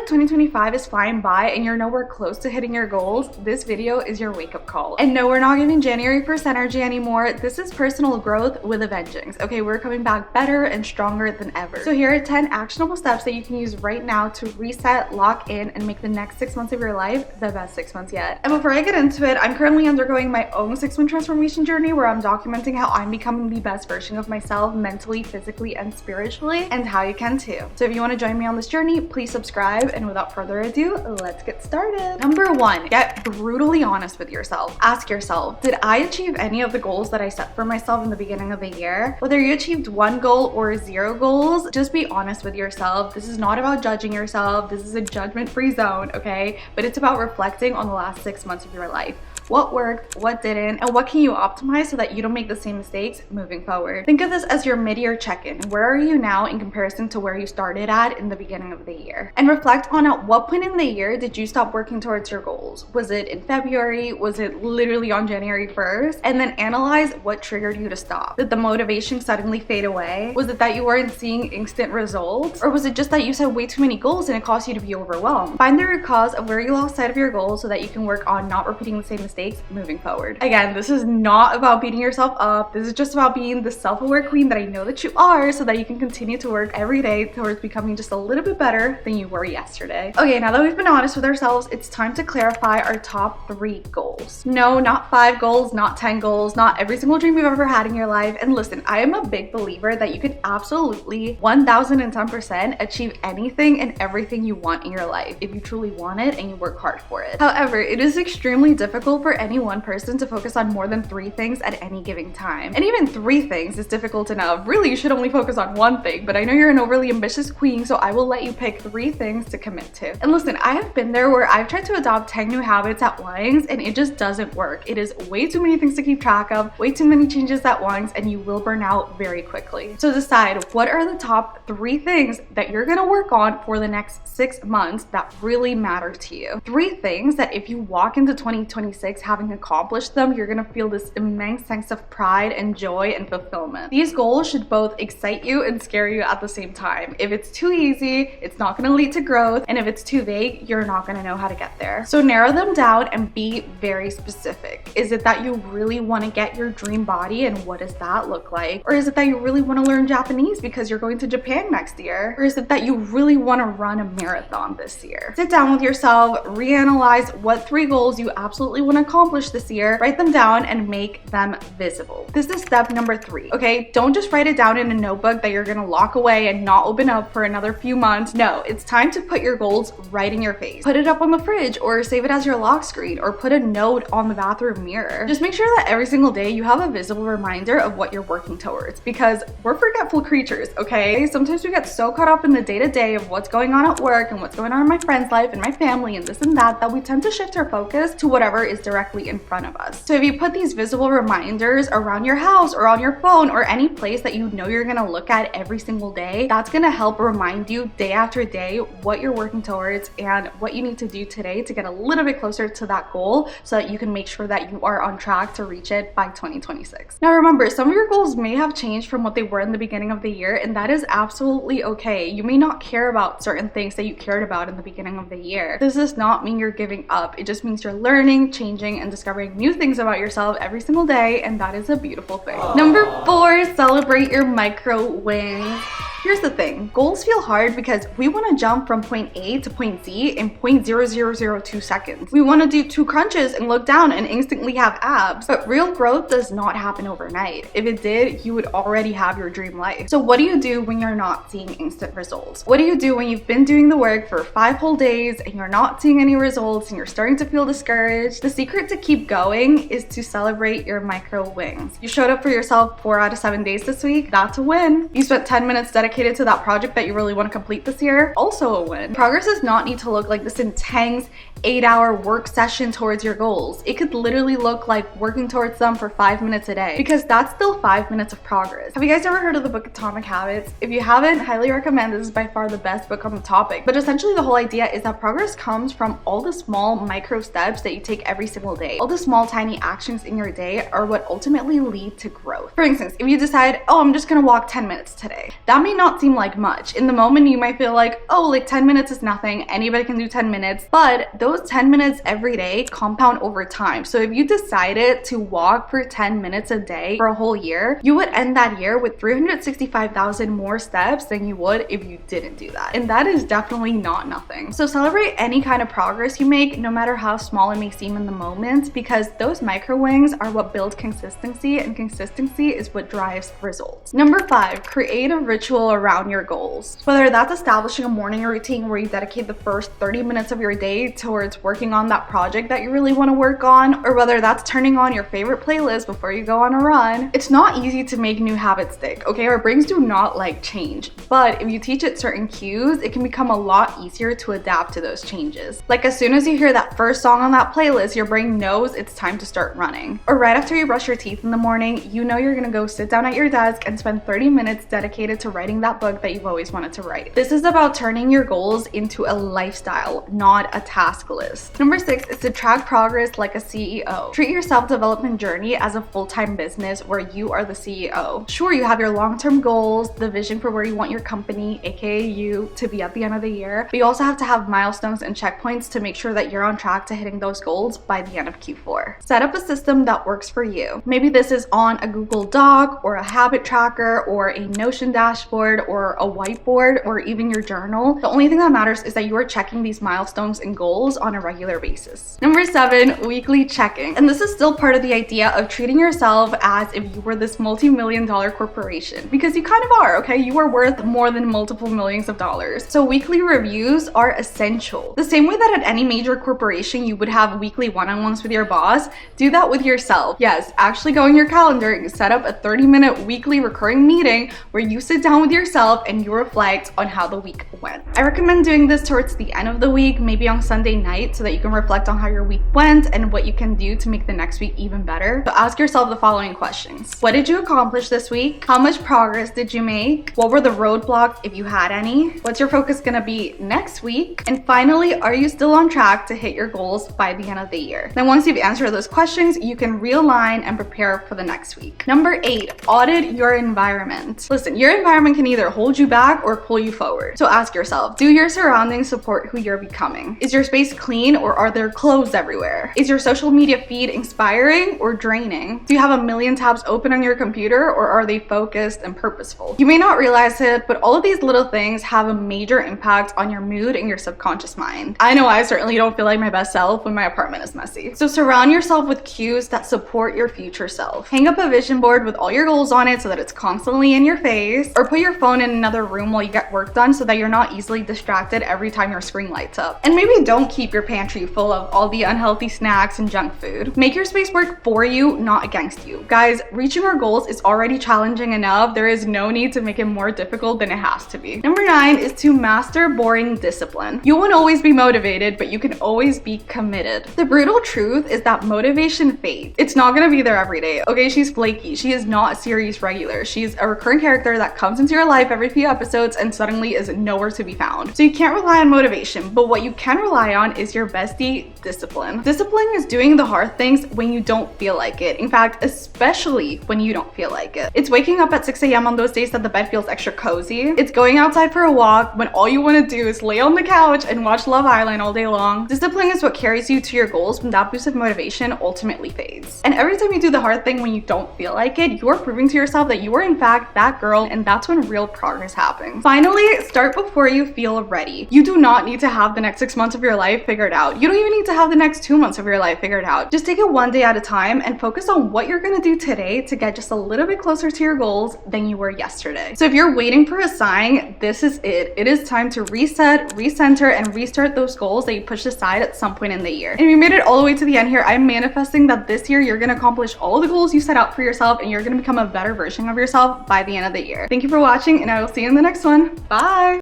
like 2025 is flying by and you're nowhere close to hitting your goals, this video is your wake-up call. And no, we're not giving January 1st energy anymore. This is personal growth with a vengeance. Okay, we're coming back better and stronger than ever. So here are 10 actionable steps that you can use right now to reset, lock in, and make the next 6 months of your life the best 6 months yet. And before I get into it, I'm currently undergoing my own 6-month transformation journey where I'm documenting how I'm becoming the best version of myself mentally, physically, and spiritually, and how you can too. So if you want to join me on this journey, please subscribe, and without further ado, let's get started. Number 1, get brutally honest with yourself. Ask yourself, did I achieve any of the goals that I set for myself in the beginning of the year? Whether you achieved 1 goal or 0 goals, just be honest with yourself. This is not about judging yourself. This is a judgment-free zone, okay? But it's about reflecting on the last 6 months of your life. What worked, what didn't, and what can you optimize so that you don't make the same mistakes moving forward. Think of this as your mid-year check-in. Where are you now in comparison to where you started at in the beginning of the year? And reflect on at what point in the year did you stop working towards your goals? Was it in February? Was it literally on January 1st? And then analyze what triggered you to stop. Did the motivation suddenly fade away? Was it that you weren't seeing instant results? Or was it just that you set way too many goals and it caused you to be overwhelmed? Find the root cause of where you lost sight of your goals so that you can work on not repeating the same mistakes moving forward. Again, this is not about beating yourself up. This is just about being the self-aware queen that I know that you are, so that you can continue to work every day towards becoming just a little bit better than you were yesterday. Okay, now that we've been honest with ourselves, it's time to clarify our top 3 goals. No, not 5 goals, not 10 goals, not every single dream you've ever had in your life. And listen, I am a big believer that you can absolutely 1010% achieve anything and everything you want in your life if you truly want it and you work hard for it. However, it is extremely difficult for any one person to focus on more than 3 things at any given time. And even 3 things is difficult enough. Really, you should only focus on 1 thing, but I know you're an overly ambitious queen, so I will let you pick 3 things to commit to. And listen, I have been there where I've tried to adopt 10 new habits at once and it just doesn't work. It is way too many things to keep track of, way too many changes at once, and you will burn out very quickly. So decide, what are the top 3 things that you're gonna work on for the next 6 months that really matter to you? 3 things that if you walk into 2026 having accomplished them, you're gonna feel this immense sense of pride and joy and fulfillment. These goals should both excite you and scare you at the same time. If it's too easy, it's not gonna lead to growth, and if it's too vague, you're not gonna know how to get there. So narrow them down and be very specific. Is it that you really want to get your dream body, and what does that look like? Or is it that you really want to learn Japanese because you're going to Japan next year? Or is it that you really want to run a marathon this year? Sit down with yourself, reanalyze what 3 goals you absolutely want to accomplish this year, write them down, and make them visible. This is step number 3, okay? Don't just write it down in a notebook that you're gonna lock away and not open up for another few months. No, it's time to put your goals right in your face. Put it up on the fridge, or save it as your lock screen, or put a note on the bathroom mirror. Just make sure that every single day you have a visible reminder of what you're working towards, because we're forgetful creatures, okay? Sometimes we get so caught up in the day-to-day of what's going on at work and what's going on in my friend's life and my family and this and that we tend to shift our focus to whatever is directly in front of us. So if you put these visible reminders around your house or on your phone or any place that you know you're gonna look at every single day, that's gonna help remind you day after day what you're working towards and what you need to do today to get a little bit closer to that goal so that you can make sure that you are on track to reach it by 2026. Now remember, some of your goals may have changed from what they were in the beginning of the year, and that is absolutely okay. You may not care about certain things that you cared about in the beginning of the year. This does not mean you're giving up. It just means you're learning, changing, and discovering new things about yourself every single day, and that is a beautiful thing. Number 4, celebrate your micro wins. Here's the thing, goals feel hard because we want to jump from point A to point Z in 0.0002 seconds. We want to do 2 crunches and look down and instantly have abs, but real growth does not happen overnight. If it did, you would already have your dream life. So what do you do when you're not seeing instant results? What do you do when you've been doing the work for 5 whole days and you're not seeing any results and you're starting to feel discouraged? The secret to keep going is to celebrate your micro wins. You showed up for yourself 4 out of 7 days this week, that's a win. You spent 10 minutes dedicated to that project that you really want to complete this year, also a win. Progress does not need to look like this intense 8-hour work session towards your goals. It could literally look like working towards them for 5 minutes a day, because that's still 5 minutes of progress. Have you guys ever heard of the book Atomic Habits? If you haven't, highly recommend. This is by far the best book on the topic. But essentially the whole idea is that progress comes from all the small micro steps that you take every single single day. All the small tiny actions in your day are what ultimately lead to growth. For instance, if you decide, oh, I'm just gonna walk 10 minutes today, that may not seem like much. In the moment you might feel like, oh, like 10 minutes is nothing, anybody can do 10 minutes, but those 10 minutes every day compound over time. So if you decided to walk for 10 minutes a day for a whole year, you would end that year with 365,000 more steps than you would if you didn't do that. And that is definitely not nothing. So celebrate any kind of progress you make, no matter how small it may seem in the moment, because those micro wins are what build consistency, and consistency is what drives results. Number 5, create a ritual around your goals. Whether that's establishing a morning routine where you dedicate the first 30 minutes of your day towards working on that project that you really want to work on, or whether that's turning on your favorite playlist before you go on a run. It's not easy to make new habits stick, okay? Our brains do not like change, but if you teach it certain cues, it can become a lot easier to adapt to those changes. Like as soon as you hear that first song on that playlist, your brain knows it's time to start running. Or right after you brush your teeth in the morning, you know you're gonna go sit down at your desk and spend 30 minutes dedicated to writing that book that you've always wanted to write. This is about turning your goals into a lifestyle, not a task list. Number 6 is to track progress like a CEO. Treat your self-development journey as a full-time business where you are the CEO. Sure, you have your long-term goals, the vision for where you want your company, aka you, to be at the end of the year, but you also have to have milestones and checkpoints to make sure that you're on track to hitting those goals by the end of Q4. Set up a system that works for you. Maybe this is on a Google Doc or a habit tracker or a Notion dashboard or a whiteboard or even your journal. The only thing that matters is that you are checking these milestones and goals on a regular basis. Number 7, weekly checking. And this is still part of the idea of treating yourself as if you were this multi-million-dollar corporation, because you kind of are, okay? You are worth more than multiple millions of dollars. So weekly reviews are essential. The same way that at any major corporation you would have weekly one-on-ones with your boss, do that with yourself. Yes, actually go in your calendar and set up a 30-minute weekly recurring meeting where you sit down with yourself and you reflect on how the week went. I recommend doing this towards the end of the week, maybe on Sunday night, so that you can reflect on how your week went and what you can do to make the next week even better. So ask yourself the following questions. What did you accomplish this week? How much progress did you make? What were the roadblocks, if you had any? What's your focus gonna be next week? And finally, are you still on track to hit your goals by the end of the year? Then once you've answered those questions, you can realign and prepare for the next week. Number 8, audit your environment. Listen, your environment can either hold you back or pull you forward. So ask yourself, do your surroundings support who you're becoming? Is your space clean or are there clothes everywhere? Is your social media feed inspiring or draining? Do you have a million tabs open on your computer or are they focused and purposeful? You may not realize it, but all of these little things have a major impact on your mood and your subconscious mind. I know I certainly don't feel like my best self when my apartment is messy. So surround yourself with cues that support your future self. Hang up a vision board with all your goals on it so that it's constantly in your face, or put your phone in another room while you get work done so that you're not easily distracted every time your screen lights up. And maybe don't keep your pantry full of all the unhealthy snacks and junk food. Make your space work for you, not against you. Guys, reaching our goals is already challenging enough. There is no need to make it more difficult than it has to be. Number 9 is to master boring discipline. You won't always be motivated, but you can always be committed. The brutal truth is that motivation fades. It's not gonna be there every day. Okay, she's flaky. She is not a series regular. She's a recurring character that comes into your life every few episodes and suddenly is nowhere to be found. So you can't rely on motivation, but what you can rely on is your bestie, discipline. Discipline is doing the hard things when you don't feel like it. In fact, especially when you don't feel like it. It's waking up at 6 a.m. on those days that the bed feels extra cozy. It's going outside for a walk when all you want to do is lay on the couch and watch Love Island all day long. Discipline is what carries you to your goals when that boost of motivation ultimately fades. And every time you do the hard thing when you don't feel like it, you're proving to yourself that you are in fact that girl, and that's when real progress happens. Finally, start before you feel ready. You do not need to have the next 6 months of your life figured out. You don't even need to have the next 2 months of your life figured out. Just take it one day at a time and focus on what you're gonna do today to get just a little bit closer to your goals than you were yesterday. So if you're waiting for a sign, this is it. It is time to reset, recenter, and restart those goals that you pushed aside at some point in the year. And if you made it all the way to the end here, I'm manifesting that this year you're gonna accomplish all the goals you set out for yourself and you're gonna become a better version of yourself by the end of the year. Thank you for watching, and I will see you in the next one. Bye!